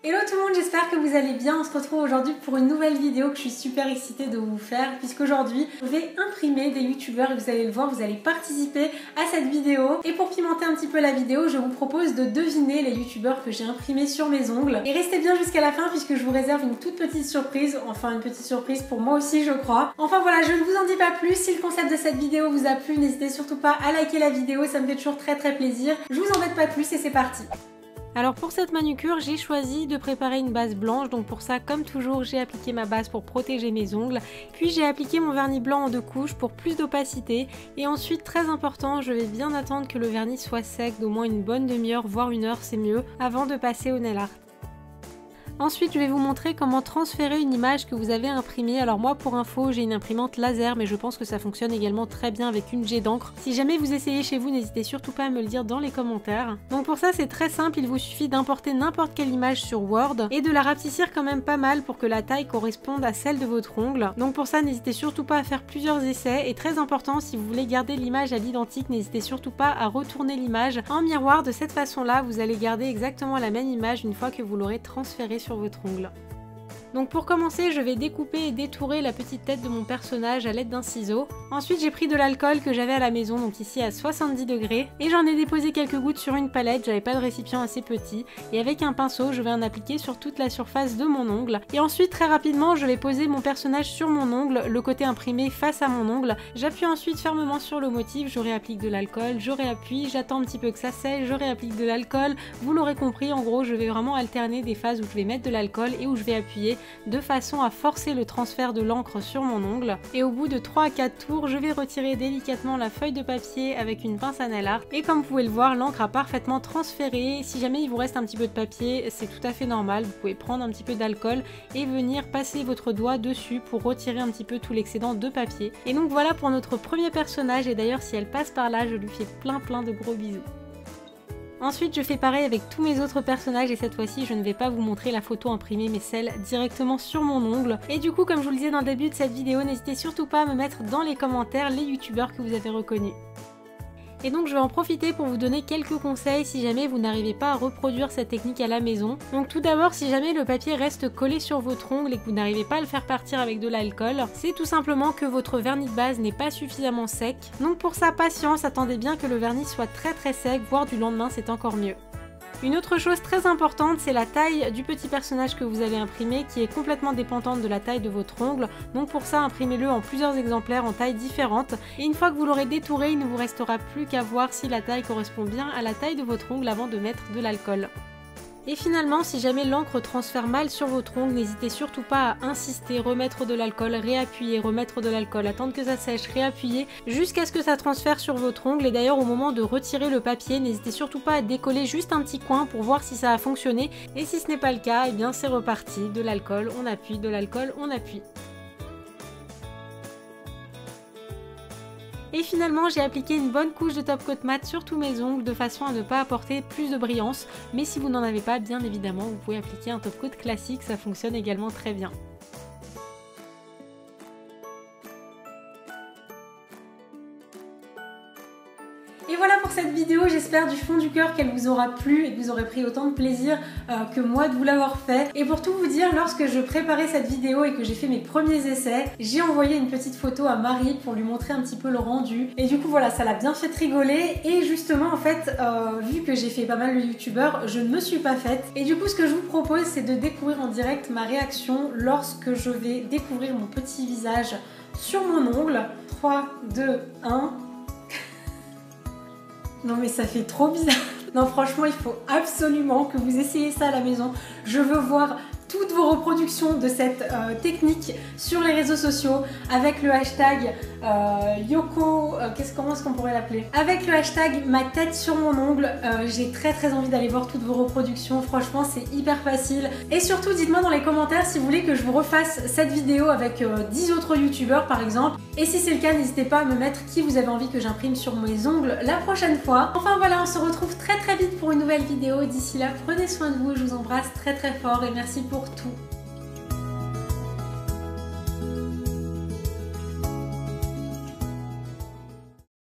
Hello tout le monde, j'espère que vous allez bien. On se retrouve aujourd'hui pour une nouvelle vidéo que je suis super excitée de vous faire, puisqu'aujourd'hui je vais imprimer des youtubeurs et vous allez le voir, vous allez participer à cette vidéo. Et pour pimenter un petit peu la vidéo, je vous propose de deviner les youtubeurs que j'ai imprimés sur mes ongles. Et restez bien jusqu'à la fin puisque je vous réserve une toute petite surprise, enfin une petite surprise pour moi aussi je crois. Enfin voilà, je ne vous en dis pas plus. Si le concept de cette vidéo vous a plu, n'hésitez surtout pas à liker la vidéo, ça me fait toujours très plaisir. Je vous embête pas plus et c'est parti. Alors pour cette manucure, j'ai choisi de préparer une base blanche, donc pour ça, comme toujours, j'ai appliqué ma base pour protéger mes ongles, puis j'ai appliqué mon vernis blanc en 2 couches pour plus d'opacité, et ensuite, très important, je vais bien attendre que le vernis soit sec d'au moins une bonne demi-heure, voire 1 heure, c'est mieux, avant de passer au nail art. Ensuite, je vais vous montrer comment transférer une image que vous avez imprimée. Alors moi, pour info, j'ai une imprimante laser, mais je pense que ça fonctionne également très bien avec une jet d'encre. Si jamais vous essayez chez vous, n'hésitez surtout pas à me le dire dans les commentaires. Donc pour ça, c'est très simple, il vous suffit d'importer n'importe quelle image sur Word et de la rapetissir quand même pas mal pour que la taille corresponde à celle de votre ongle. Donc pour ça, n'hésitez surtout pas à faire plusieurs essais. Et très important, si vous voulez garder l'image à l'identique, n'hésitez surtout pas à retourner l'image en miroir. De cette façon-là, vous allez garder exactement la même image une fois que vous l'aurez transférée sur votre ongle. Donc pour commencer, je vais découper et détourer la petite tête de mon personnage à l'aide d'un ciseau. Ensuite, j'ai pris de l'alcool que j'avais à la maison, donc ici à 70 degrés, et j'en ai déposé quelques gouttes sur une palette, j'avais pas de récipient assez petit, et avec un pinceau, je vais en appliquer sur toute la surface de mon ongle. Et ensuite, très rapidement, je vais poser mon personnage sur mon ongle, le côté imprimé face à mon ongle. J'appuie ensuite fermement sur le motif, je réapplique de l'alcool, je réappuie, j'attends un petit peu que ça sèche, je réapplique de l'alcool. Vous l'aurez compris, en gros, je vais vraiment alterner des phases où je vais mettre de l'alcool et où je vais appuyer de façon à forcer le transfert de l'encre sur mon ongle. Et au bout de 3 à 4 tours, je vais retirer délicatement la feuille de papier avec une pince à nail art. Et comme vous pouvez le voir, l'encre a parfaitement transféré. Si jamais il vous reste un petit peu de papier, c'est tout à fait normal. Vous pouvez prendre un petit peu d'alcool et venir passer votre doigt dessus pour retirer un petit peu tout l'excédent de papier. Et donc voilà pour notre premier personnage. Et d'ailleurs, si elle passe par là, je lui fais plein de gros bisous. Ensuite, je fais pareil avec tous mes autres personnages et cette fois-ci, je ne vais pas vous montrer la photo imprimée mais celle directement sur mon ongle. Et du coup, comme je vous le disais dans le début de cette vidéo, n'hésitez surtout pas à me mettre dans les commentaires les youtubeurs que vous avez reconnus. Et donc je vais en profiter pour vous donner quelques conseils si jamais vous n'arrivez pas à reproduire cette technique à la maison. Donc tout d'abord, si jamais le papier reste collé sur votre ongle et que vous n'arrivez pas à le faire partir avec de l'alcool, c'est tout simplement que votre vernis de base n'est pas suffisamment sec. Donc pour ça, patience, attendez bien que le vernis soit très sec, voire du lendemain c'est encore mieux. Une autre chose très importante, c'est la taille du petit personnage que vous allez imprimer qui est complètement dépendante de la taille de votre ongle. Donc pour ça, imprimez-le en plusieurs exemplaires en tailles différentes. Et une fois que vous l'aurez détouré, il ne vous restera plus qu'à voir si la taille correspond bien à la taille de votre ongle avant de mettre de l'alcool. Et finalement, si jamais l'encre transfère mal sur votre ongle, n'hésitez surtout pas à insister, remettre de l'alcool, réappuyer, remettre de l'alcool, attendre que ça sèche, réappuyer, jusqu'à ce que ça transfère sur votre ongle. Et d'ailleurs, au moment de retirer le papier, n'hésitez surtout pas à décoller juste un petit coin pour voir si ça a fonctionné. Et si ce n'est pas le cas, eh bien c'est reparti, de l'alcool, on appuie, de l'alcool, on appuie. Et finalement, j'ai appliqué une bonne couche de top coat mat sur tous mes ongles de façon à ne pas apporter plus de brillance. Mais si vous n'en avez pas, bien évidemment, vous pouvez appliquer un top coat classique, ça fonctionne également très bien. Et voilà pour cette vidéo, j'espère du fond du cœur qu'elle vous aura plu et que vous aurez pris autant de plaisir que moi de vous l'avoir fait. Et pour tout vous dire, lorsque je préparais cette vidéo et que j'ai fait mes premiers essais, j'ai envoyé une petite photo à Marie pour lui montrer un petit peu le rendu. Et du coup voilà, ça l'a bien fait rigoler. Et justement en fait, vu que j'ai fait pas mal de youtubeurs, je ne me suis pas faite. Et du coup ce que je vous propose, c'est de découvrir en direct ma réaction lorsque je vais découvrir mon petit visage sur mon ongle. 3, 2, 1... Non mais ça fait trop bizarre. Non franchement, il faut absolument que vous essayiez ça à la maison. Je veux voir toutes vos reproductions de cette technique sur les réseaux sociaux avec le hashtag Yoko, comment est-ce qu'on pourrait l'appeler? Avec le hashtag ma tête sur mon ongle. J'ai très envie d'aller voir toutes vos reproductions, franchement c'est hyper facile. Et surtout dites-moi dans les commentaires si vous voulez que je vous refasse cette vidéo avec 10 autres youtubeurs par exemple. Et si c'est le cas, n'hésitez pas à me mettre qui vous avez envie que j'imprime sur mes ongles la prochaine fois. Enfin voilà, on se retrouve très vite pour une nouvelle vidéo. D'ici là, prenez soin de vous, je vous embrasse très fort et merci pour tout.